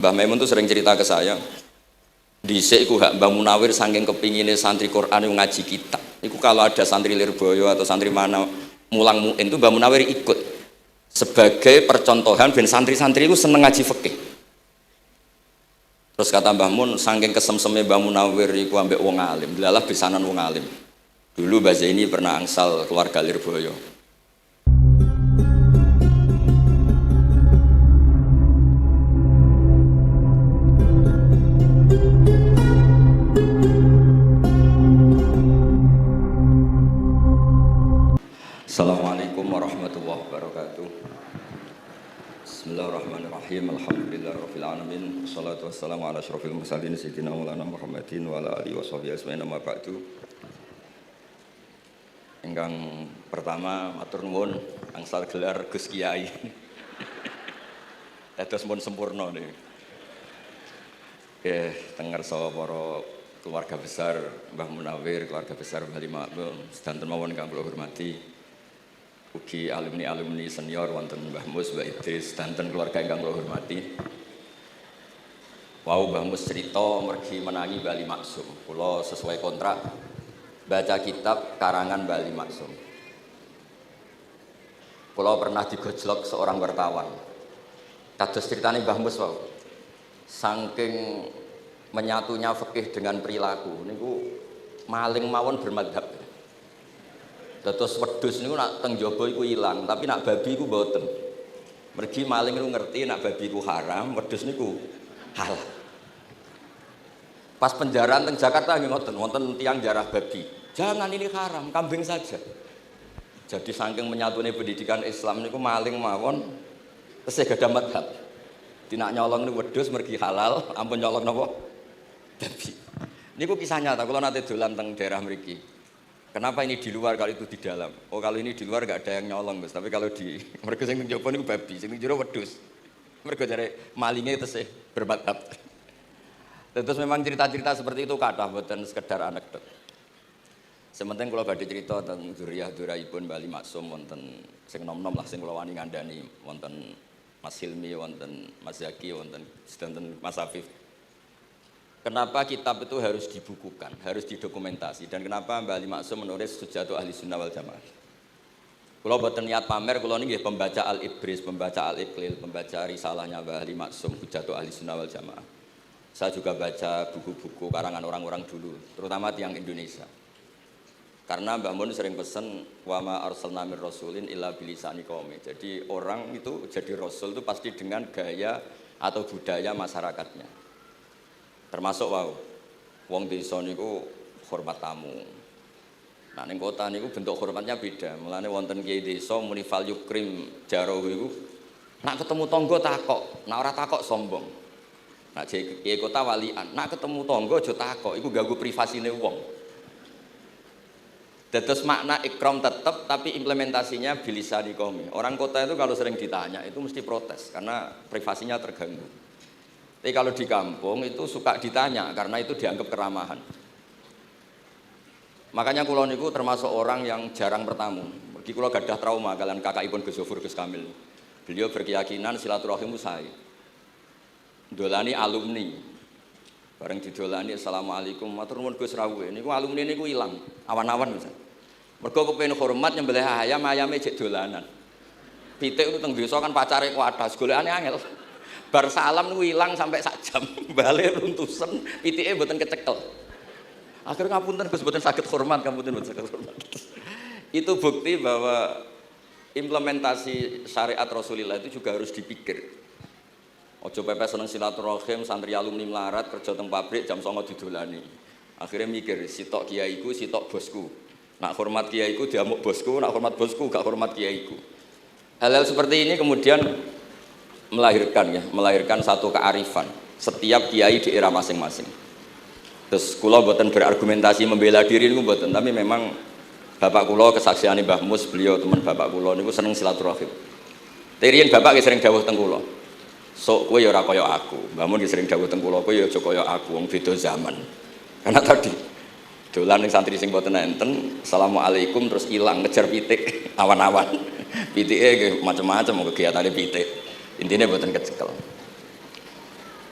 Mbah Maimun tuh sering cerita ke saya. Dhisik iku hak Mbah Munawir saking kepingine santri Quran yang ngaji kitab. Iku kalau ada santri Lirboyo atau santri mana mulang muin itu Mbah Munawir ikut sebagai percontohan ben santri-santri itu seneng ngaji fikih. Terus kata Mbah Mun, saking kesemseme Mbah Munawir iku ambek wong alim, delalah besanan wong alim. Dulu Mbah Zaini pernah angsal keluarga Lirboyo. Assalamualaikum warahmatullahi wabarakatuh. Bismillahirrahmanirrahim. Alhamdulillahirabbil alamin. Wassalatu wassalamu ala asyrofil mursalin sayyidina Maulana Muhammadin wa ala alihi washabihi ajmain amma ba'du. Ingkang pertama matur nuwun angsal gelar Gus Kiai. Dados mun sempurna niki. Nggih, teng ngarsa para keluarga besar Mbah Munawir, keluarga besar Mbah Makmum, sedanten mawon ingkang kula hormati. Ugi alumni senior wonten Mbah Mus, Mbah Idris, danten keluarga ingkang kula hormati. Wau Mbah Mus cerita mergi menangi Bali Maksum. Kula sesuai kontrak baca kitab karangan Bali Maksum. Kula pernah digojlok seorang wartawan. Kados critane Mbah Mus wau. Saking menyatunya fikih dengan perilaku niku maling mawon bermadhab. Dados wedhus niku nak teng jaba iku ilang, tapi nak babi iku mboten. Mergi maling niku ngerti nak babi iku haram, wedhus niku halal. Pas penjaraan teng Jakarta nggih ngoten, wonten tiyang jarah babi. Jangan ini haram, kambing saja. Jadi saking menyatune pendidikan Islam niku maling mawon tesih gadah madhab. Dinak nyolong niku wedhus mergi halal, ampun nyolong napa? Babi. Niku kisah nyata, kula nate dolan teng daerah mriki. Kenapa ini di luar kalau itu di dalam? Oh kalau ini di luar gak ada yang nyolong Mas, tapi kalau di mereka sing njaba niku babi, sing jero wedhus. Mereka jare malingnya tesih bermadhab. Terus memang cerita-cerita seperti itu kathah mboten sekedar anekdot. Sementing kula badhe cerita tentang zuriyah-zuriyahipun Bali Maksum wonten sing nom-nom lah sing kula wani ngandani wonten Mas Hilmi, wonten Mas Zaki, wonten sedanten Mas Afif. Kenapa kitab itu harus dibukukan, harus didokumentasi, dan kenapa Mbah Ali Maksum menulis Hujjatul Ahli Sunnah wal Jamaah. Kalau boten niat pamer, kalau ini pembaca Al-Ibris, pembaca Al-Iqlil, pembaca risalahnya Mbah Ali Maksum Hujjatul Ahli Sunnah wal Jamaah. Saya juga baca buku-buku karangan orang-orang dulu, terutama tiang Indonesia. Karena Mbah Mun sering pesen wa ma arsalna mir rasulin illa bilisani qaumi. Jadi orang itu jadi rasul itu pasti dengan gaya atau budaya masyarakatnya. Termasuk wau wong desa niku hormat tamu. Nah ning kota niku bentuk hormatnya beda. Mulane wonten kiai desa muni fal yukrim jarahu iku nak ketemu tangga takok, nak ora takok sombong. Nak kiai kota walian, nak ketemu tangga aja takok, iku ganggu privasine wong. Dados makna ikram tetep tapi implementasinya bilisani qaumi. Orang kota itu kalau sering ditanya itu mesti protes karena privasinya terganggu. Tapi kalau di kampung itu suka ditanya karena itu dianggap keramahan. Makanya kula niku termasuk orang yang jarang bertamu. Mergi kula gadah trauma kalian kakakipun Gus Zofur Gus Kamil. Beliau berkeyakinan silaturahim sae. Dolani alumni. Bareng didolani assalamualaikum matur nuwun Gus rawuh. Niku alumni niku ilang, awan-awan misal. Mergo kepengin hormat nyembelih ayam, ayame jek dolanan. Pitik itu teng desa kan pacare kuadas, golekane angel. Bar salam niku ilang sampai sak jam, balik runtusen, pitike mboten kecekel. Akhirnya ngapunten Gus mboten saged hormat, ngapunten mboten saged hormat. Itu bukti bahwa implementasi syariat Rasulullah itu juga harus dipikir. Ojo pepes seneng silaturahim, santri alumni melarat kerja teng pabrik jam 09.00 didolani. Akhirnya mikir, sitok kiaiku, sitok bosku. Nak hormat kiaiku diamuk bosku, nak hormat bosku gak hormat kiaiku. Hal-hal seperti ini kemudian melahirkan satu kearifan setiap kiai di era masing-masing. Terus kula mboten berargumentasi membela diri niku mboten, tapi memang bapak kula kesaksiane Mbah Mus, beliau teman bapak kula niku seneng silaturahim. Teriyen bapak ki sering dawuh teng kula. Sok kowe ya ora kaya aku. Mbah Mun ki sering dawuh teng kula, kowe ya aja kaya aku, wong beda zaman. Karena tadi dolan ning santri sing mboten enten, assalamualaikum terus ilang ngejar pitik awan-awan. Pitike nggih macam-macam kegiatane pitik. Intinya buatan kecekel.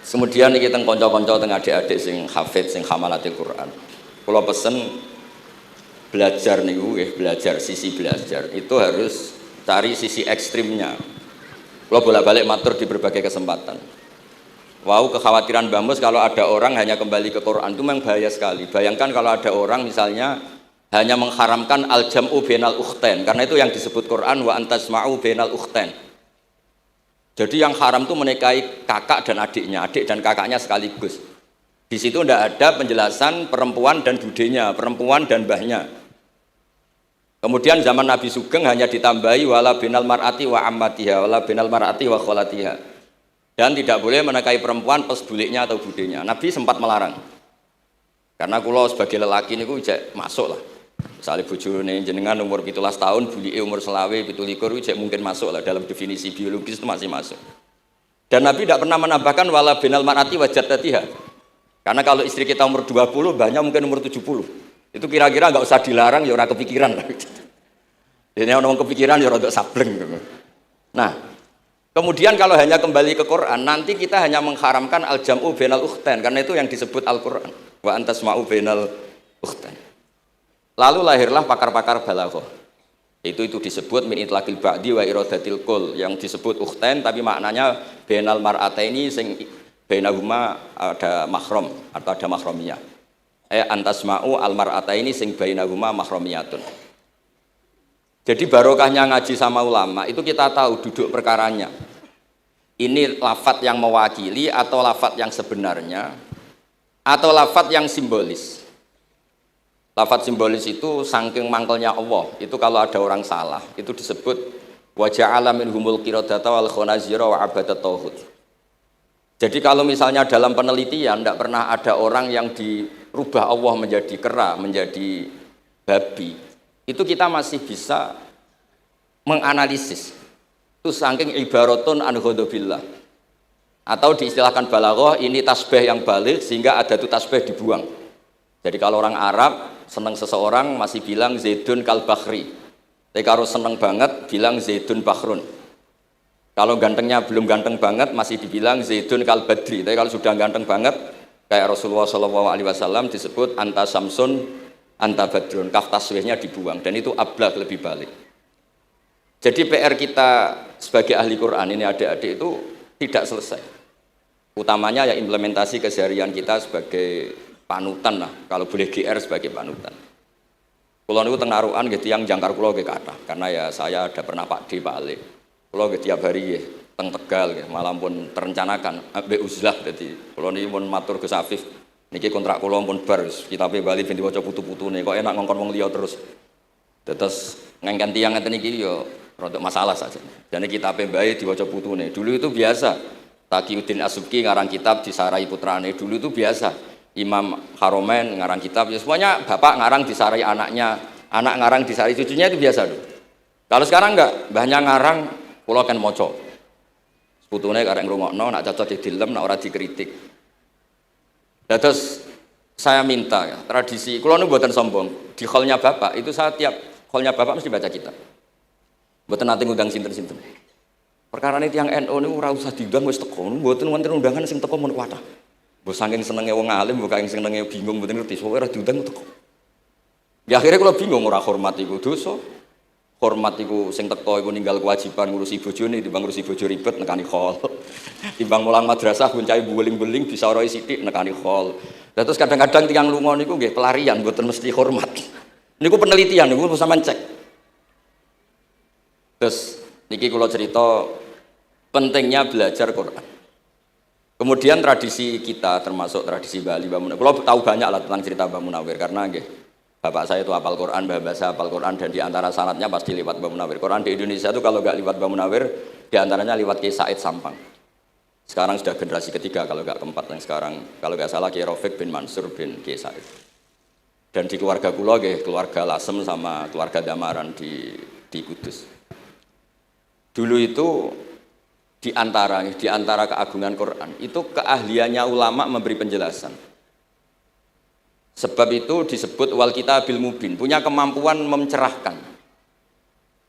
Kemudian iki teng kanca-kanca teng adik-adik sing hafid sing hamalatil Quran. Kula pesen belajar niku belajar sisi belajar itu harus cari sisi ekstrimnya. Kula bolak-balik matur di berbagai kesempatan. Wow, kekhawatiran Mbah Mus kalau ada orang hanya kembali ke Quran itu memang bahaya sekali. Bayangkan kalau ada orang misalnya hanya mengharamkan al-jam'u bainal ukhtain, karena itu yang disebut Quran wa antasma'u bainal ukhtain. Jadi yang haram itu menikahi kakak dan adiknya, adik dan kakaknya sekaligus. Di situ tidak ada penjelasan perempuan dan budenya, perempuan dan mbahnya. Kemudian zaman Nabi Sugeng hanya ditambahi wala binal mar'ati wa ammatiha, wala binal mar'ati wa kholatiha. Dan tidak boleh menikahi perempuan plus buliknya atau budenya. Nabi sempat melarang. Karena kulo sebagai lelaki ini cek masuk lah. Misalnya bojone jenengan umur 17 tahun, bulike umur selawe 17 cek mungkin masuk lah dalam definisi biologis itu masih masuk. Dan Nabi tidak pernah menambahkan wala binal mar'ati wa jaddatiha. Karena kalau istri kita umur 20, banyak mungkin umur 70. Itu kira-kira nggak usah dilarang ya orang kepikiran. Jadi orang kepikiran ya rada sableng. Nah, kemudian kalau hanya kembali ke Quran, nanti kita hanya mengharamkan al-jam'u bainal ukhtain, karena itu yang disebut Al-Quran. Wa antasma'u bainal ukhtain. Lalu lahirlah pakar-pakar balaghah. Itu disebut min itlaqil ba'di wa iradatil kul, yang disebut ukhtain tapi maknanya bainal mar'ataini sing bainahuma ada mahram atau ada mahramiyah. Antasma'u al mar'ataini sing bainahuma mahramiyatun. Jadi barokahnya ngaji sama ulama itu kita tahu duduk perkaranya. Ini lafadz yang mewakili atau lafadz yang sebenarnya atau lafadz yang simbolis. Lafadz simbolis itu saking mangkelnya Allah. Itu kalau ada orang salah, itu disebut wa ja'ala minhumul qiradata wal khanazira wa abadat tauhid. Jadi kalau misalnya dalam penelitian tidak pernah ada orang yang dirubah Allah menjadi kera, menjadi babi. Itu kita masih bisa menganalisis. Itu saking ibaratun an ghadabillah. Atau diistilahkan balaghah ini tasbih yang balik sehingga ada itu tasbih dibuang. Jadi kalau orang Arab senang seseorang masih bilang Zaidun kal bakhri. Tapi kalau senang banget bilang Zaidun bakhrun. Kalau gantengnya belum ganteng banget masih dibilang Zaidun kal badri. Tapi kalau sudah ganteng banget kayak Rasulullah SAW disebut anta samsun anta badrun. Kaf tasbihnya dibuang dan itu ablaq lebih balik. Jadi PR kita sebagai ahli Quran ini adik-adik itu tidak selesai. Utamanya ya implementasi keseharian kita sebagai panutan lah, kalau boleh GR sebagai panutan. Kulo niku teng narukan nggih tiyang jangkar kulo nggih kathah, karena ya saya ada pernah Pak D Pak Ali. Kulo nggih tiap hari nggih teng Tegal nggih, malah pun terencanakan ambek uzlah dadi kulo niki pun matur Gus Afif. Niki kontrak kulo pun bar kitabe Bali ben diwaca putu-putune kok enak ngongkon wong liya terus. Terus ngengken tiyang ngeten iki ya rada masalah saja. Jane kitabe bae diwaca putune. Dulu itu biasa. Taqiyuddin As-Subki ngarang kitab disarai putrane. Dulu itu biasa. Imam Haromen ngarang kitab, ya semuanya bapak ngarang disarai anaknya, anak ngarang disarai cucunya, itu biasa dulu. Kalau sekarang enggak, mbahnya ngarang, kula kan moco. Seputune karek ngrungokno, nak cocok didilem, nak ora dikritik. Nah, terus saya minta ya, tradisi, kula nu mboten sombong, di hallnya bapak, itu saya tiap hallnya bapak mesti baca kitab. Mboten nate ngundang sinten-sinten. Perkara ini tiyang NU niku ora usah diundang wis teko, mboten wonten undangan sing teko mun kuwatah. Mbok saking senenge wong alim, mbok saking senenge bingung mboten ngerti, soalnya ora diundang teko. Ya akhirnya kula bingung, ora hormat iku dosa. Hormat iku sing teko iku ninggal kewajiban ngurusi bojone timbang ngurusi bojo ribet nekani khol. Timbang mulang madrasah buncahe beling-beling bisa ora sithik nekani khol. Lah terus kadang-kadang tiyang lunga niku nggih pelarian mboten mesti hormat. Niku penelitian niku sampean cek. Terus niki kula cerita pentingnya belajar Quran. Kemudian tradisi kita termasuk tradisi Bali Mbah Munawir. Kalau tahu banyak lah tentang cerita Mbah Munawir karena nggih bapak saya itu hafal Quran, Mbah saya hafal Quran dan di antara sanadnya pasti lewat Mbah Munawir. Quran di Indonesia itu kalau nggak lewat Mbah Munawir di antaranya lewat Kiai Said Sampang. Sekarang sudah generasi ketiga kalau nggak keempat yang sekarang kalau nggak salah Kiai Rafiq bin Mansur bin Kiai Said. Dan di keluarga kula nggih keluarga Lasem sama keluarga Damaran di Kudus. Dulu itu di antara keagungan Quran itu keahliannya ulama memberi penjelasan. Sebab itu disebut wal kitabil mubin, punya kemampuan mencerahkan.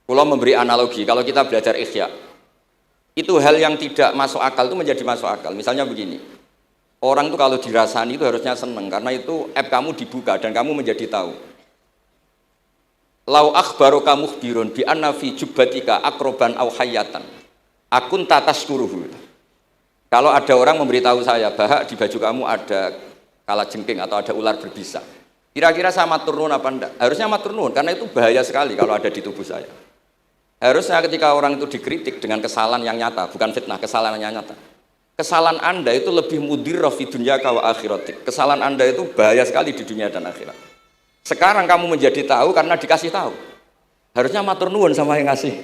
Kalau memberi analogi, kalau kita belajar Ihya, itu hal yang tidak masuk akal itu menjadi masuk akal. Misalnya begini, Orang itu kalau dirasani itu harusnya seneng karena itu app kamu dibuka dan kamu menjadi tahu. Lau akhbaroka mukhbirun bi anna fi jubbatika akroban aw hayatan. Akun tataskuruhu. Kalau ada orang memberitahu saya bahwa di baju kamu ada kalajengking atau ada ular berbisa. Kira-kira saya matur nuwun apa enggak? Harusnya matur nuwun karena itu bahaya sekali kalau ada di tubuh saya. Harusnya ketika orang itu dikritik dengan kesalahan yang nyata, bukan fitnah, kesalahan yang nyata. Kesalahan Anda itu lebih mudirrah fi dunyaka wa akhiratik. Kesalahan Anda itu bahaya sekali di dunia dan akhirat. Sekarang kamu menjadi tahu karena dikasih tahu. Harusnya matur nuwun sama yang ngasih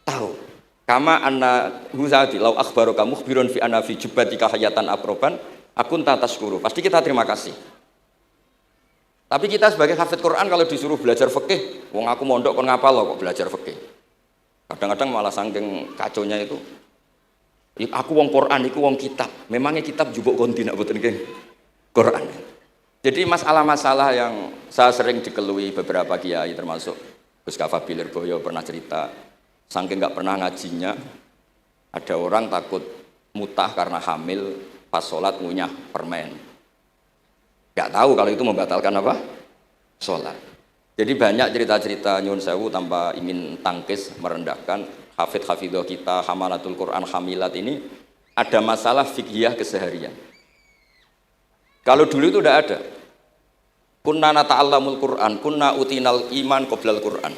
tahu. Kama anna huzati lau akhbaroka mukhbirun fi anna fi jubbatika hayatan akroban akun tataskuru. Pasti kita terima kasih. Tapi kita sebagai hafid Quran kalau disuruh belajar fikih, wong aku mondok kon ngapal loh kok belajar fikih. Kadang-kadang malah saking kaconya itu, aku wong Quran, aku wong kitab. Memangnya kitab jubuk konti nak boten nggih Quran. Jadi masalah-masalah yang saya sering dikelui beberapa kiai termasuk Gus Kafabi Lirboyo pernah cerita, saking nggak pernah ngajinya, ada orang takut mutah karena hamil pas sholat ngunyah permen. Nggak tahu kalau itu membatalkan apa? Sholat. Jadi banyak cerita-cerita nyun sewu tanpa ingin tangkis merendahkan hafid-hafidah kita, hamalatul Quran, hamilat ini ada masalah fiqhiyah keseharian. Kalau dulu itu tidak ada. Kunna nata'allamul Quran, kunna utinal iman qoblal Quran.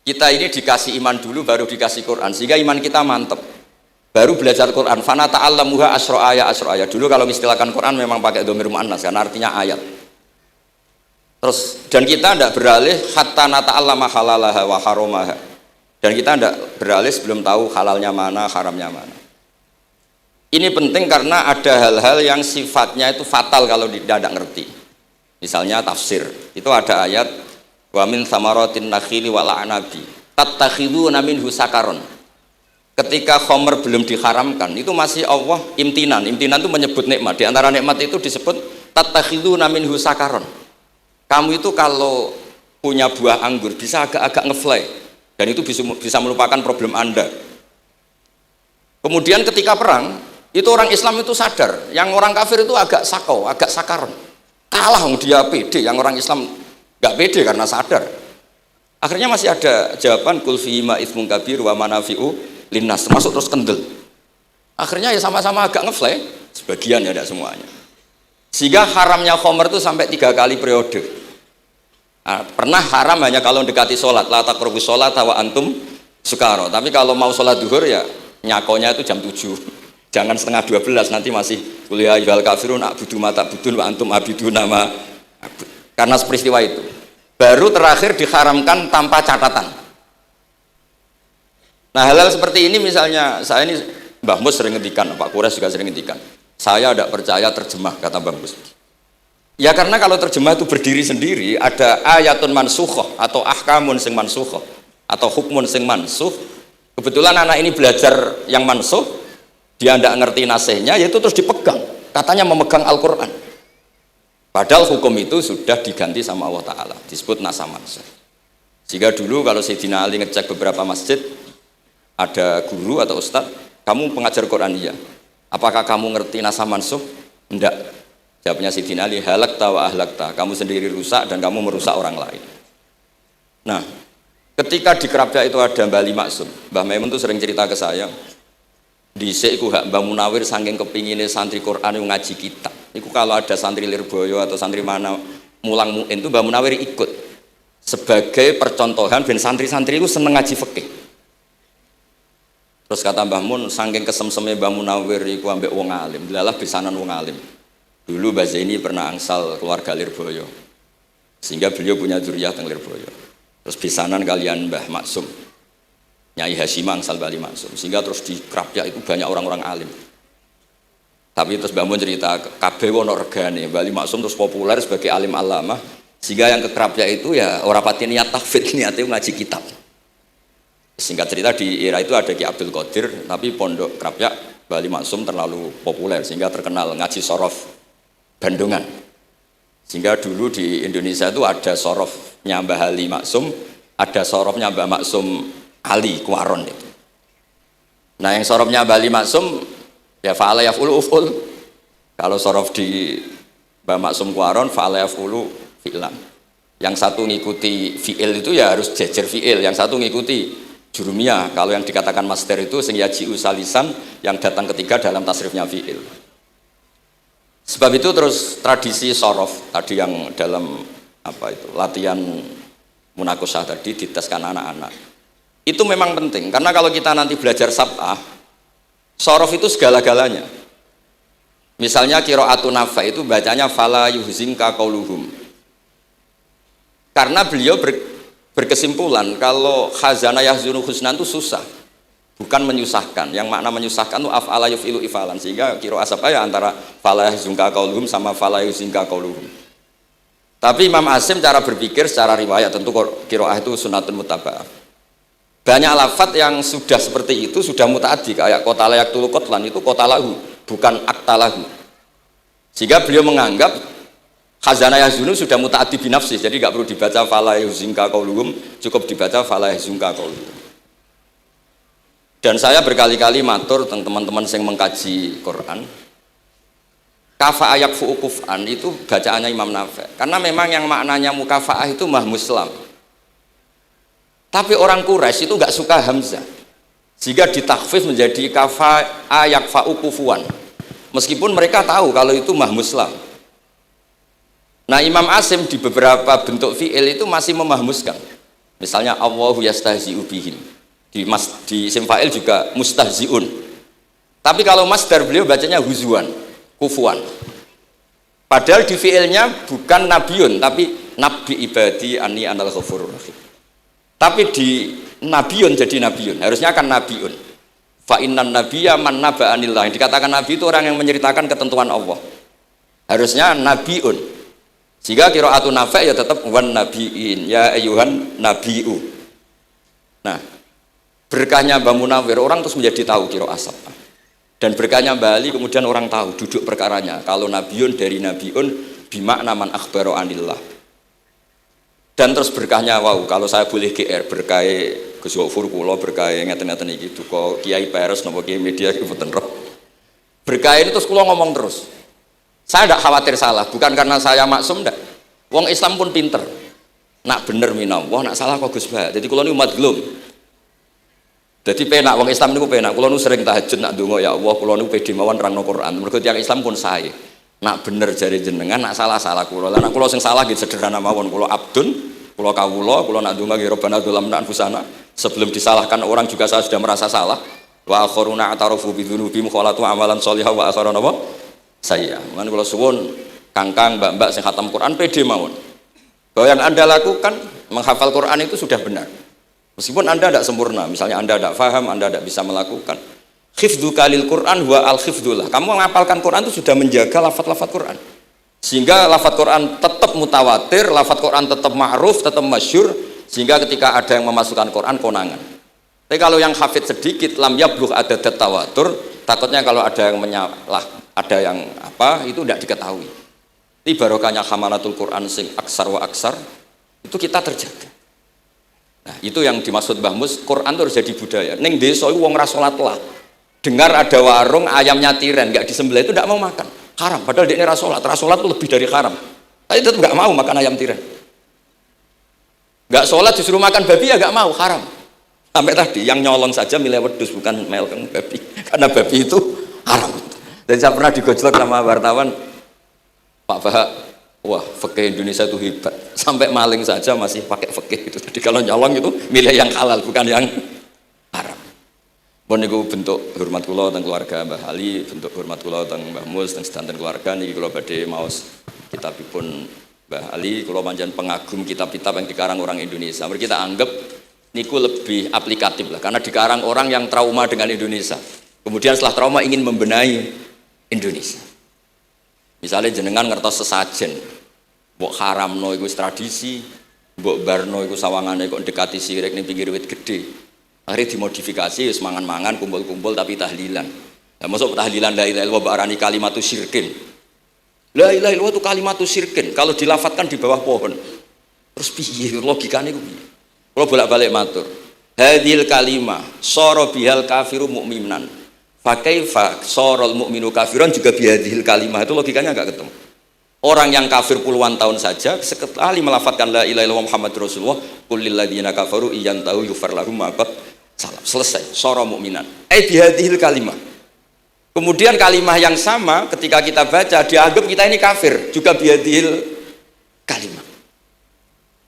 Kita ini dikasih iman dulu baru dikasih Quran sehingga iman kita mantep. Baru belajar Quran. Fana ta'allamuha asro'aya. Dulu kalau istilahkan Quran memang pakai dhamir muannas karena artinya ayat. Terus dan kita tidak beralih hatta nata'allama halalaha wa haromaha. Dan kita tidak beralih sebelum tahu halalnya mana, haramnya mana. Ini penting karena ada hal-hal yang sifatnya itu fatal kalau tidak ngerti. Misalnya tafsir. Itu ada ayat wa min samaratin nakhili wal a'nabi tattakhiduna minhu sakaron. Ketika khamr belum diharamkan, itu masih Allah imtinan. Imtinan itu menyebut nikmat. Di antara nikmat itu disebut tattakhiduna minhu sakaron. Kamu itu kalau punya buah anggur bisa agak-agak ngefly dan itu bisa melupakan problem Anda. Kemudian ketika perang, itu orang Islam itu sadar, yang orang kafir itu agak sakau, agak sakaron. Kalah dia pede, yang orang Islam nggak pede karena sadar. Akhirnya masih ada jawaban kul fihi ma itsmun kabir wa manafi'u linnas, termasuk terus kendel. Akhirnya ya sama-sama agak ngefly, sebagian ya tidak semuanya. Sehingga haramnya khamr itu sampai 3 kali periode. Nah, pernah haram hanya kalau mendekati sholat, la taqrabus sholat wa antum sukara. Tapi kalau mau sholat duhur ya nyakonya itu jam 7. Jangan setengah 12 nanti masih kuliah yuhal kafirun a'budu ma ta'budun wa antum abiduna ma. Karena peristiwa itu. Baru terakhir diharamkan tanpa catatan. Nah, hal-hal seperti ini misalnya saya ini Mbah Mus sering ngendikan, Pak Kures juga sering ngendikan. Saya tidak percaya terjemah, kata Mbah Mus. Ya karena kalau terjemah itu berdiri sendiri, ada ayatun mansukhoh atau ahkamun sing mansukhoh atau hukmun sing mansuh. Kebetulan anak ini belajar yang mansuh, dia tidak ngerti nasihnya, yaitu terus dipegang. Katanya memegang Al-Quran. Padahal hukum itu sudah diganti sama Allah Ta'ala, disebut nasah mansuh. Sehingga dulu kalau Sayyidina Ali ngecek beberapa masjid, ada guru atau ustadz, kamu pengajar Quran iya. Apakah kamu ngerti nasah mansuh? Enggak. Jawabnya Sayyidina Ali, halakta wa ahlakta. Kamu sendiri rusak dan kamu merusak orang lain. Nah, ketika di Kerapia itu ada Mbah Ali Maksum. Mbah Maimun itu sering cerita ke saya. Dhisik iku hak Mbah Munawir saking kepingine santri Quran yang ngaji kitab. Iku kalau ada santri Lirboyo atau santri mana mulang muin itu Mbah Munawir ikut. Sebagai percontohan ben santri-santri itu seneng ngaji fikih. Terus kata Mbah Mun, saking kesemseme Mbah Munawir iku ambek wong alim, delalah pisanan wong alim. Dulu Mbah Zaini pernah angsal keluarga Lirboyo. Sehingga beliau punya dzurriyyah teng Lirboyo. Terus pisanan kalian Mbah Maksum. Nyai Hasyim angsal Mbah Ali Maksum. Sehingga terus di Krapyak itu banyak orang-orang alim. Tapi terus Mbah Mun cerita kabeh ono regane. Mbah Ali Maksum terus populer sebagai alim alamah. Sehingga yang ke Krapyak itu ya ora pati niat tahfidz, niate ngaji kitab. Singkat cerita di era itu ada Ki Abdul Qadir, tapi pondok Krapyak Mbah Ali Maksum terlalu populer sehingga terkenal ngaji sorof Bandungan. Sehingga dulu di Indonesia itu ada sorofnya Mbah Ali Maksum, ada sorofnya Mbah Maksum Ali Kuaron itu. Nah yang sorofnya Mbah Ali Maksum ya fa'ala yaf'ulu uf'ul. Kalau sorof di Mbah Maksum Kuaron fa'ala yaf'ulu fi'lan. Yang satu ngikuti fi'il itu ya harus jejer fi'il, yang satu ngikuti jurumiyah. Kalau yang dikatakan master itu sing yaji'u salisan, yang datang ketiga dalam tasrifnya fi'il. Sebab itu terus tradisi sorof tadi yang dalam apa itu latihan munakosah tadi diteskan anak-anak. Itu memang penting karena kalau kita nanti belajar sab'ah, sorof itu segala-galanya. Misalnya qiraatun Nafi' itu bacanya fala yuhzinka qauluhum. Karena beliau berkesimpulan kalau khazana yahzunu husnan itu susah, bukan menyusahkan. Yang makna menyusahkan itu af'ala yuf'ilu ifalan, sehingga qiraat sab'ah ya antara fala yuhzinka qauluhum sama fala yuhzinka qauluhum. Tapi Imam Asim cara berpikir secara riwayat, tentu qiraah itu sunatun mutaba'ah. Banyak lafadz yang sudah seperti itu sudah mutaaddi, kayak kota layak tulu kotlan itu kota lahu, bukan akta lahu. Sehingga beliau menganggap khazanah yahzunu sudah mutaaddi binafsi, jadi nggak perlu dibaca fala yahzunka qauluhum, cukup dibaca fala yahzunka qauluhum. Dan saya berkali-kali matur tentang teman-teman yang mengkaji Quran, kafa ayak fu'ukufan itu bacaannya Imam Nafi', karena memang yang maknanya mukafa'ah itu mahmuslam. Tapi orang Quraisy itu nggak suka hamzah, sehingga ditakhfif menjadi kafa ayak fa'ukufuan, meskipun mereka tahu kalau itu mahmuslam. Nah Imam Asim di beberapa bentuk fi'il itu masih memahmuskan, misalnya Allahu yastahzi'u bihim, di isim fa'il juga mustahzi'un. Tapi kalau masdar beliau bacanya huzuan, kufuan. Padahal di fi'ilnya bukan nabiun, tapi nabi ibadi ani anal ghafurur rahim. Tapi di nabiun jadi nabiun, harusnya kan nabiun. Fa innan nabiyya man naba anillah. Yang dikatakan nabi itu orang yang menceritakan ketentuan Allah. Harusnya nabiun. Jika qiraatun Nafi' ya tetap wan nabiin, ya ayyuhan nabiu. Nah, berkahnya Mbah Munawir orang terus menjadi tahu qiraat sab'ah. Dan berkahnya Mbah Ali kemudian orang tahu duduk perkaranya. Kalau nabiun dari nabiun bimakna man akhbaro anillah. Dan terus berkahnya wow, kalau saya boleh GR berkah Gus Gofur kula berkah ngeten-ngeten iki duka Kiai Peres napa Kiai media iki mboten roh. Berkah ini terus kula ngomong terus. Saya tidak khawatir salah, bukan karena saya maksum ndak. Wong Islam pun pinter. Nak bener minallah, nak salah kok Gus Bah. Jadi kula niku madlum. Jadi penak wong Islam niku penak. Kula nu sering tahajud nak donga ya Allah, kula niku pede mawon nerangno Quran. Mergo tiyang Islam pun sae. Nak bener jari jenengan, nak salah kula. Lah nak kula sing salah nggih sederhana mawon, kula abdun, kula kawula, kula nak donga nggih Rabbana dzalamna anfusana. Sebelum disalahkan orang juga saya sudah merasa salah. Wa akharuna atarafu bi dzunubihim khalatu amalan shalihah wa akharuna wa saya. Mulane kula suwun kangkang mbak-mbak sing khatam Quran pede mawon. Bahwa yang Anda lakukan menghafal Quran itu sudah benar. Meskipun Anda tidak sempurna, misalnya Anda tidak paham, Anda tidak bisa melakukan. Khifdzuka lil Quran wa al-khifdzullah. Kamu menghafalkan Quran itu sudah menjaga lafaz-lafaz Quran. Sehingga lafaz Quran tetap mutawatir, lafaz Quran tetap ma'ruf, tetap masyhur, sehingga ketika ada yang memasukkan Quran konangan. Tapi kalau yang hafid sedikit lam yablugh adadat tawatur, takutnya kalau ada yang menyalah, ada yang apa itu tidak diketahui. Ini barokahnya hamalatul Quran sing aksar wa aksar itu kita terjaga. Nah, itu yang dimaksud Mbah Mus, Quran itu harus jadi budaya. Ning desa iku wong ra salat lah. Dengar ada warung ayamnya tiren enggak disembelih itu tidak mau makan. Haram, padahal dia ini ra salat itu lebih dari haram. Tapi tetap enggak mau makan ayam tiren. Enggak salat disuruh makan babi ya enggak mau, haram. Sampai tadi yang nyolong saja milih wedhus bukan melkeng babi. Karena babi itu haram. Dan saya pernah digojlok sama wartawan, Pak Bahak, wah fikih Indonesia itu hebat, sampai maling saja masih pakai fikih itu. Jadi kalau nyolong itu milih yang halal bukan yang haram. Bon niku bentuk hormat kula teng keluarga Mbah Ali, bentuk hormat kula teng Mbah Mus teng sedanten keluarga niki kula badhe maos kitabipun Mbah Ali. Kula pancen pengagum kitab-kitab yang dikarang orang Indonesia. Mereka kita anggap niku lebih aplikatif lah karena dikarang orang yang trauma dengan Indonesia. Kemudian setelah trauma ingin membenahi Indonesia. Misalnya jenengan ngertos sesajen, mbok haramno iku tradisi, mbok barno iku sawangane kok dekati sirik ning pinggir wit gede. Akhirnya dimodifikasi wis mangan-mangan kumpul-kumpul tapi tahlilan. Lah masuk tahlilan la ilaha illallah barani kalimatu syirkin. La ilaha illallah itu kalimatu syirkin kalau dilafatkan di bawah pohon. Terus piye logikane ku piye? Kalau bolak-balik matur. Hadhil kalimah sara bihal kafiru mukminan. Fakaifa sorol mu'minu kafiran juga bihadhil kalimah, itu logikanya nggak ketemu. Orang yang kafir puluhan tahun saja sekali melafadzkan la ilaha illallah Muhammadur Rasulullah qul lil ladzina kafaru iyantahu yufar lahum ma qad salam, selesai soro mu'minan bihadhil kalimah. Kemudian kalimah yang sama ketika kita baca dianggap kita ini kafir juga bihadhil kalimah.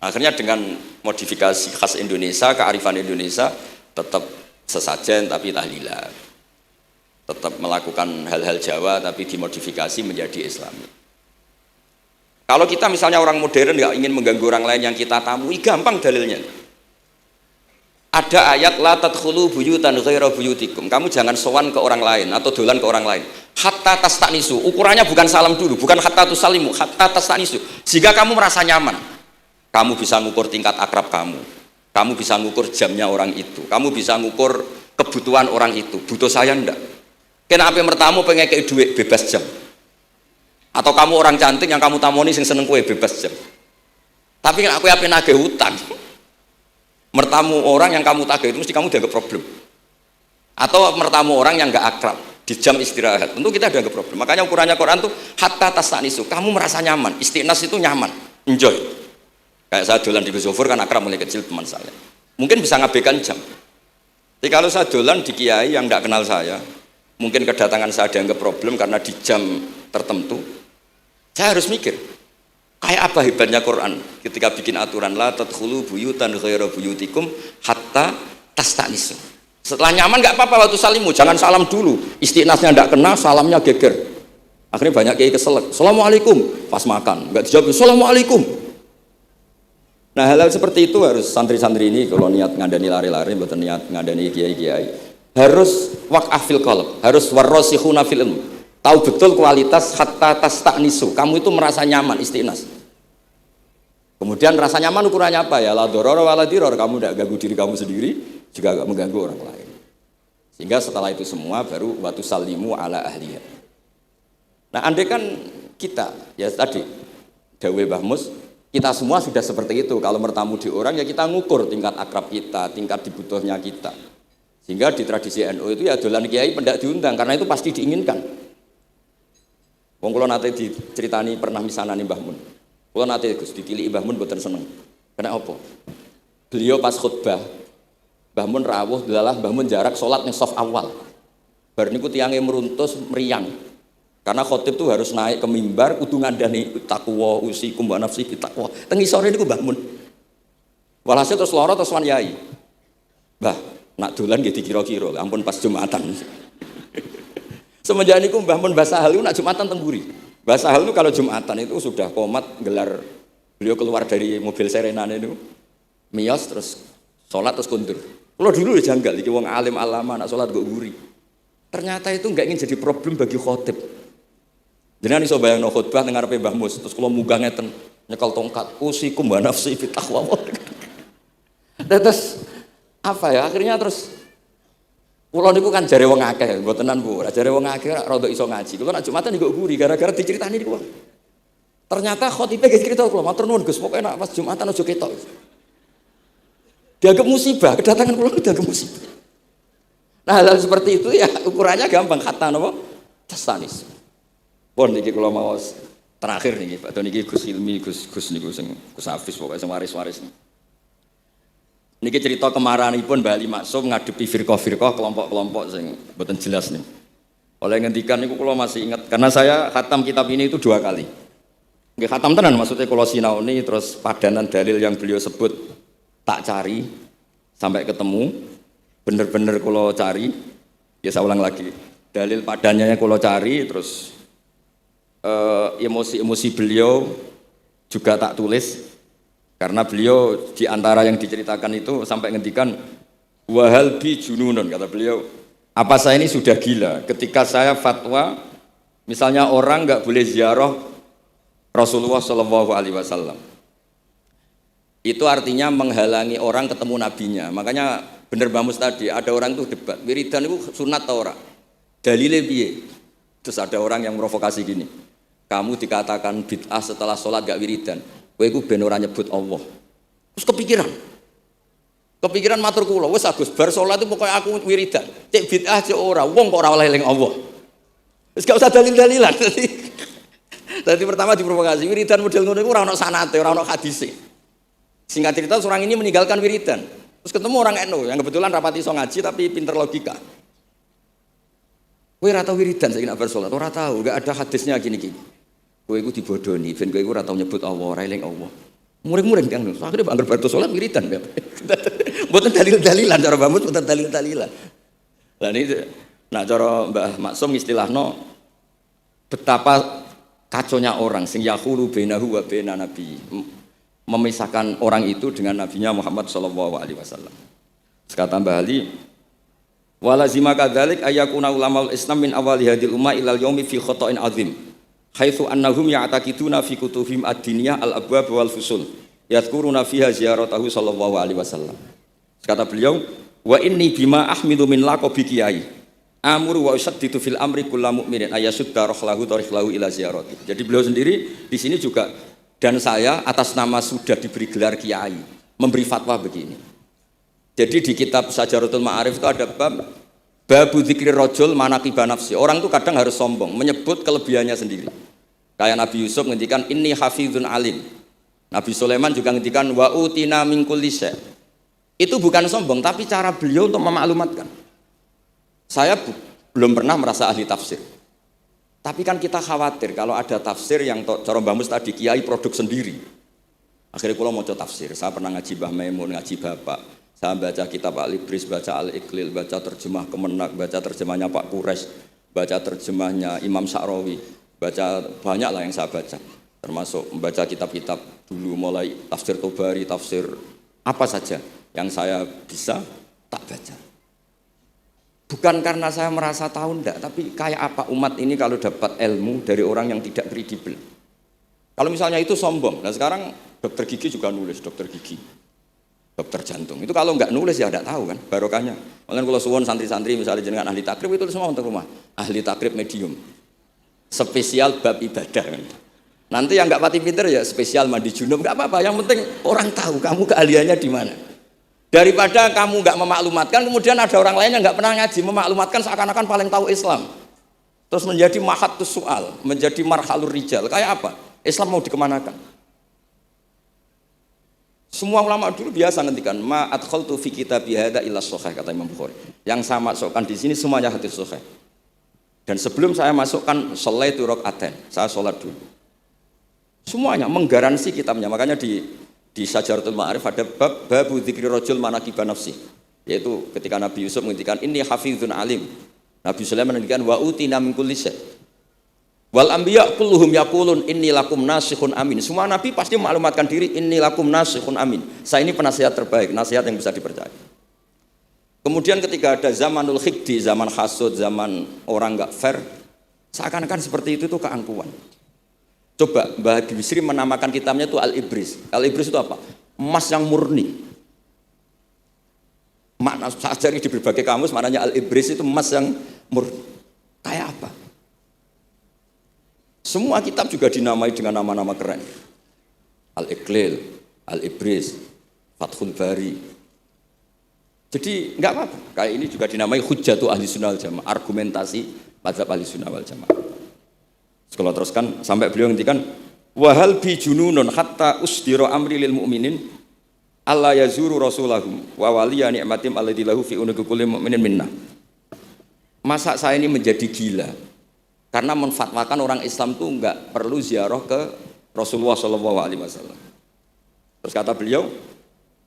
Akhirnya dengan modifikasi khas Indonesia, kearifan Indonesia, tetap sesajen tapi tahlilan, tetap melakukan hal-hal Jawa tapi dimodifikasi menjadi Islami. Kalau kita misalnya orang modern nggak ingin mengganggu orang lain yang kita tamui, gampang dalilnya. Ada ayat la tadkhulu buyutan ghaira buyutikum. Kamu jangan sowan ke orang lain atau dolan ke orang lain. Hatta tastanisu. Ukurannya bukan salam dulu, bukan hatta tusalimu, hatta tastanisu. Jika kamu merasa nyaman, kamu bisa ngukur tingkat akrab kamu. Kamu bisa ngukur jamnya orang itu. Kamu bisa ngukur kebutuhan orang itu. Butuh saya ndak? Kenapa mertamu pengen kayak duit bebas jam? Atau kamu orang cantik yang kamu tamoni sing seneng kue bebas jam. Tapi aku apa nagih hutang. Mertamu orang yang kamu tagih itu mesti kamu dianggap problem. Atau mertamu orang yang nggak akrab di jam istirahat, tentu kita dianggap problem. Makanya ukurannya Quran tuh hatta tasanisu, kamu merasa nyaman. Istinas itu nyaman, enjoy. Kayak saya dolan di Gus Zofur kan akrab mulai kecil teman saya. Mungkin bisa ngabaikan jam. Jadi kalau saya dolan di kiai yang nggak kenal saya, mungkin kedatangan saya dianggap problem karena di jam tertentu. Saya harus mikir, kayak apa hebatnya Quran ketika bikin aturan la tadkhulu buyutan ghaira buyutikum hatta tastanisu. Setelah nyaman nggak apa-apa waktu salimu, jangan salam dulu. Istinasnya nggak kena, salamnya geger. Akhirnya banyak kiai keselak. Assalamualaikum pas makan, nggak dijawab. Assalamualaikum. Nah hal-hal seperti itu harus santri-santri ini kalau niat ngandani lari-lari, bukan niat ngandani kiai-kiai, harus waqafil qalb, harus warrasikhuna fil ilm. Tahu betul kualitas hatta tastanisu. Kamu itu merasa nyaman istinas. Kemudian rasa nyaman ukurannya apa ya? La doror wala diror. Kamu tidak ganggu diri kamu sendiri, juga tidak mengganggu orang lain. Sehingga setelah itu semua baru watu salimu ala ahliya. Nah, andai kan kita ya tadi dawe Mbah Mus, kita semua sudah seperti itu. Kalau bertamu di orang ya kita ngukur tingkat akrab kita, tingkat dibutuhnya kita. Sehingga di tradisi NU itu ya dolan kiai pendak diundang karena itu pasti diinginkan. Wong kula nate diceritani pernah misanani Mbah Mun. Kula nate Gus ditiliki Mbah Mun mboten seneng. Kena apa? Beliau pas khutbah Mbah Mun rawuh delalah Mbah Mun jarak salat ning saf awal. Bar niku tiyange meruntus meriang. Karena khotib itu harus naik ke mimbar kudu ngandani takwa usikum wa nafsi takwa. Teng isore niku Mbah Mun. Walhasil terus lara terus wan yai. Mbah, nak dolan nggih dikira-kira, ampun pas Jumatan. Semenjak niku Mbah Mun Basahal itu nak Jumatan tengguri. Basahal itu kalau Jumatan itu sudah komat gelar, beliau keluar dari mobil Serena itu, miyos terus sholat terus kundur. Kalau dulu ya janggal, iki wong alim alama nak sholat kok guri. Ternyata itu nggak ingin jadi problem bagi khotib. Jenengan iso bayangno khutbah ning ngarepe Mbah Mus, terus kula munggah ngeten, nyekel tongkat, usikum wa nafsi fi taqwa. Terus apa ya? Akhirnya terus kula niku kan jare wong akeh, mbotenan Bu. Jare wong akeh rada iso ngaji. Kula nak Jumatan niku guri gara-gara diceritani niku. Ternyata khotibe ge cerita kula, matur nuwun Gus, pokoke nak pas Jumatan aja ketok. Dianggap musibah, kedatangan kula dianggap musibah. Nah, hal seperti itu ya ukurannya gampang kata napa? Tastanis. Pun niki kula mau terakhir niki Pak niki Gus Ilmi, Gus niku sing Gus Hafiz pokoke sing waris-waris. Niki cerita kemaranipun Mbah Ali Maksum ngadepi firqah-firqah kelompok-kelompok sing mboten jelas nih. Oleh ngendikan niku kula masih ingat karena saya khatam kitab ini itu 2 kali. Nggih khatam tenan maksudnya kula sinaoni terus padanan dalil yang beliau sebut tak cari sampai ketemu. Bener-bener kula cari. Ya saya ulang lagi. Dalil padannya kula cari terus emosi-emosi beliau juga tak tulis. Karena beliau di antara yang diceritakan itu sampai ngendikan wahal bi jununun, kata beliau, apa saya ini sudah gila ketika saya fatwa misalnya orang nggak boleh ziarah Rasulullah Shallallahu Alaihi Wasallam. Itu artinya menghalangi orang ketemu nabinya. Makanya bener Bamus tadi ada orang tuh debat wiridan itu sunat atau ora, dalilnya piye? Terus ada orang yang provokasi gini, kamu dikatakan bid'ah setelah sholat gak wiridan. Kowe iku ben ora nyebut Allah. Terus kepikiran. Kepikiran matur kula, wis Agus bar salat itu pokoknya aku wiridan. Cek bid'ah cek ora, wong kok ora oleh eling Allah. Wis gak usah dalil-dalilan. Tadi pertama diprovokasi, wiridan model ngono iku ora ono sanate, ora ono hadise. Singkat cerita seorang ini meninggalkan wiridan. Terus ketemu orang NU yang kebetulan rapati iso ngaji tapi pinter logika. Kowe ora tau wiridan saiki nek bar salat, ora tau, enggak ada hadisnya gini-gini. Kowe iku dibodoni, ben kowe iku ora tau nyebut Allah, ora eling Allah. Muring-muring kan. Akhirnya anggar bar salat wiridan. Mboten dalil-dalilan cara Mbah Mus, mboten dalil-dalilan. Lah ini nah cara Mbah Maksum istilahno betapa kaconya orang sing yahulu bainahu wa baina nabi, memisahkan orang itu dengan nabinya Muhammad sallallahu alaihi wasallam. Kata Mbah Ali, walazima kadzalik ayakuna ulamaul Islam min awali hadil ummah ilal yaumi fi khata'in azim. Haitsu annahum ya'taqiduna fi kutubihim ad-diniyah al-abwab wal fusul. Yadhkuruna fiha ziyaratahu sallallahu alaihi wasallam. Kata beliau, wa inni bima ahmidu min laqabi kiai. Amru wa usaddidu fil amri kullu mu'minin ayasudda rohlahu tarihlahu ila ziyarati. Jadi beliau sendiri di sini juga dan saya atas nama sudah diberi gelar kiai memberi fatwa begini. Jadi di kitab Sajaratul Ma'arif itu ada babu dzikri rajul manaqiba nafsi. Orang itu kadang harus sombong, menyebut kelebihannya sendiri. Kayak Nabi Yusuf ngendikan inni hafizun alim. Nabi Sulaiman juga ngendikan wa utina min kulli syai'. Itu bukan sombong, tapi cara beliau untuk memaklumatkan. Saya belum pernah merasa ahli tafsir. Tapi kan kita khawatir kalau ada tafsir yang cara Mbah Mus tadi kiai produk sendiri. Akhirnya kalau mau tafsir, saya pernah ngaji Mbah Maimun, ngaji Bapak. Saya baca kitab Al-Ibris, baca Al-Iqlil, baca terjemah Kemenak, baca terjemahnya Pak Quraisy, baca terjemahnya Imam Sa'rawi, baca banyak lah yang saya baca. Termasuk membaca kitab-kitab dulu mulai tafsir Tobari, tafsir apa saja yang saya bisa tak baca. Bukan karena saya merasa tahu enggak, tapi kayak apa umat ini kalau dapat ilmu dari orang yang tidak kredibel. Kalau misalnya itu sombong. Nah sekarang dokter gigi juga nulis, dokter gigi, dokter jantung. Itu kalau enggak nulis ya enggak tahu kan barokahnya. Makanya kalau suwon santri-santri misalnya jenengan ahli takrib itu semua untuk rumah. Ahli takrib medium. Spesial bab ibadah kan. Nanti yang enggak pati pinter ya spesial mandi junub, enggak apa-apa. Yang penting orang tahu kamu keahliannya di mana. Daripada kamu nggak memaklumatkan, kemudian ada orang lain yang nggak pernah ngaji memaklumatkan seakan-akan paling tahu Islam. Terus menjadi mahatus soal, menjadi marhalur rijal. Kayak apa? Islam mau dikemanakan? Semua ulama dulu biasa ngendikan ma adkhaltu fi kitabi hadza illa shahih, kata Imam Bukhari. Yang saya masukkan di sini semuanya hadis sahih. Dan sebelum saya masukkan sholaitu rakaatain, saya sholat dulu. Semuanya menggaransi kitabnya. Makanya di Sajaratul Ma'arif ada babu dzikri rajul manaqiba nafsi, yaitu ketika Nabi Yusuf menghentikan inni hafizun alim, Nabi Sulaiman menghentikan wa utina min kulli syai', wal anbiya kulluhum yaqulun inni lakum nasikhun amin. Semua nabi pasti memaklumatkan diri inni lakum nasikhun amin, saya ini penasihat terbaik, nasihat yang bisa dipercaya. Kemudian ketika ada zamanul khiddi, zaman hasud, zaman orang enggak fair, seakan-akan seperti itu tuh keangkuhan. Coba Mbah Bisri menamakan kitabnya itu Al-Ibris. Al-Ibris itu apa? Emas yang murni. Makna saya cari di berbagai kamus, maknanya Al-Ibris itu emas yang murni. Kayak apa? Semua kitab juga dinamai dengan nama-nama keren. Al-Iqlil, Al-Ibris, Fathul Bari. Jadi enggak apa-apa. Kayak ini juga dinamai Hujjatu Ahli Sunnah wal Jamaah, argumentasi mazhab Ahli Sunnah wal Jamaah. Kalau teruskan sampai beliau ngendikan wahal bi jununun hatta usdira amri lil mu'minin alla yazuru rasulahum wa waliya ni'matim alladzi lahu fi unuqi kulli mu'minin minna. Masa saya ini menjadi gila karena menfatwakan orang Islam tuh enggak perlu ziarah ke Rasulullah sallallahu alaihi wasallam. Terus kata beliau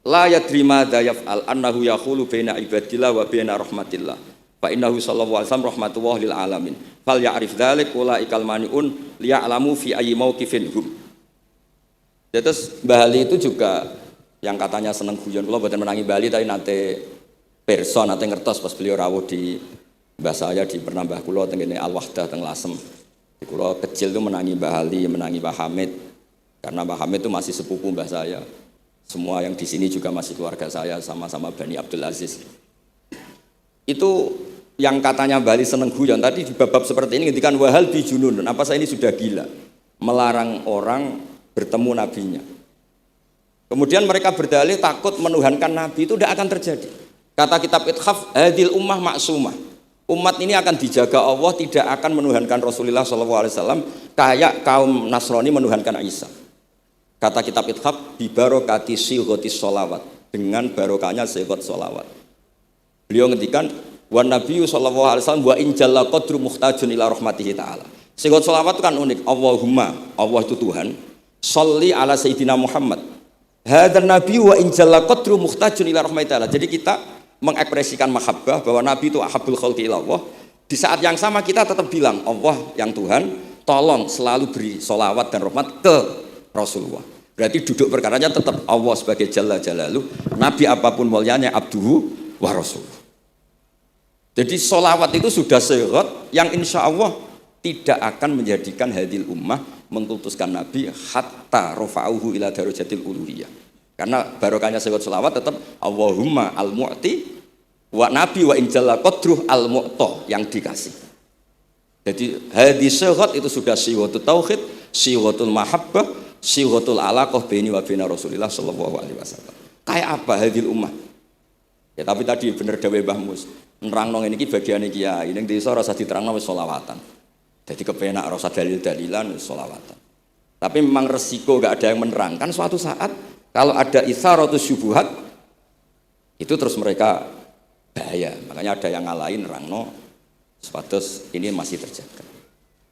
la yadri ma yaf'al annahu yaqulu baina ibadillah wa baina rahmatillah. Fa innahu sallallahu alaihi wasallam rahmatullah lil alamin. Fal ya'rif dzalik ulaikal maniun liya'lamu fi ayyi mauqifin hum. Terus Mbah Ali itu juga yang katanya seneng guyon, kula mboten menangi Mbah Ali tapi nate pirsa nate ngertos pas beliau rawuh di mbah saya di Pernambah kula teng kene Al Wahdah teng Lasem. Kula kecil itu menangi Mbah Ali, menangi Mbah Hamid. Karena Mbah Hamid itu masih sepupu mbah saya. Semua yang di sini juga masih keluarga saya, sama-sama Bani Abdul Aziz. Itu yang katanya Bali seneng guyon tadi di bab seperti ini ngendikan wahal bi junun. Apa saya ini sudah gila melarang orang bertemu nabinya. Kemudian mereka berdalih takut menuhankan Nabi, itu tidak akan terjadi. Kata kitab Ithaf, hadil ummah maksumah. Umat ini akan dijaga Allah, tidak akan menuhankan Rasulullah SAW kayak kaum Nasrani menuhankan Isa. Kata kitab Ithaf, bibarokati silgotis sholawat, dengan barokahnya sigot sholawat. Beliau ngendikan, wa nabiyyu sallallahu alaihi wasallam wa in jalla qadru muhtajun ila rahmatihi ta'ala. Sigot sholawat itu kan unik. Allahumma, Allah itu Tuhan, sholli ala sayyidina Muhammad. Hadan nabiyyu wa in jalla qadru muhtajun ila rahmatihi ta'ala. Jadi kita mengekspresikan mahabbah bahwa Nabi itu ahabul khalqi ilallah. Di saat yang sama kita tetap bilang Allah yang Tuhan, tolong selalu beri sholawat dan rahmat ke Rasulullah. Berarti duduk perkaranya tetap Allah sebagai Jalla Jalaluh, Nabi apapun mulianya abduhu wa rasuluh. Jadi sholawat itu sudah syarat yang insya Allah tidak akan menjadikan hadil ummah mengkultuskan Nabi hatta rafa'uhu ila darajatil uluhiyah. Karena barokahnya syarat sholawat tetap Allahumma al-mu'ti wa nabi wa injalla qadruh al-mu'ta, yang dikasih. Jadi hadis syarat itu sudah syiwatul tauhid, syiwatul mahabbah, syiwatul alaqah baini wa baina Rasulillah sallallahu alaihi wasallam. Kayak apa hadil ummah? Ya tapi tadi bener dawe Mbah Mus. Nerangno ngene iki bagiane kiai, ning desa rasa diterangno wis sholawatan. Jadi kepenak rasa dalil-dalilan wis sholawatan. Tapi memang resiko enggak ada yang menerangkan suatu saat kalau ada itsaratus syubhat itu terus mereka bahaya. Makanya ada yang ngalahin nerangno supados ini masih terjaga.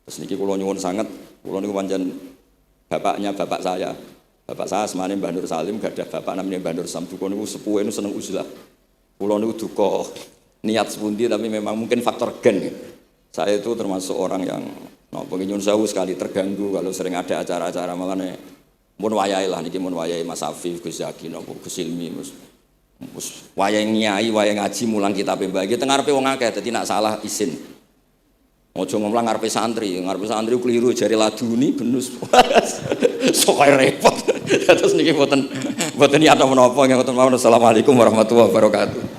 Terus niki kula nyuwun sanget, kula niku pancen bapaknya bapak saya. Bapak saya asmane Mbah Nur Salim, gak ada bapak namanya Mbah Nur Samduko niku sepuhe niku seneng uzlah. Kula niku duka niat sepundi tapi memang mungkin faktor gen. Saya itu termasuk orang yang napa nyuwun sewu sekali terganggu kalau sering ada acara-acara makane mun wayahe lah niki mun wayahe Mas Afif, Gus Zaki napa Gus Ilmi Mus wayahe nyai, wayahe ngaji mulang kitab mbah iki teng ngarepe wong akeh dadi nak salah izin. Ojo ngomong ngarepe santri keliru jari laduni benus. Sok repot. Terus niki mboten niat menapa ngoten mawon. Assalamualaikum warahmatullahi wabarakatuh.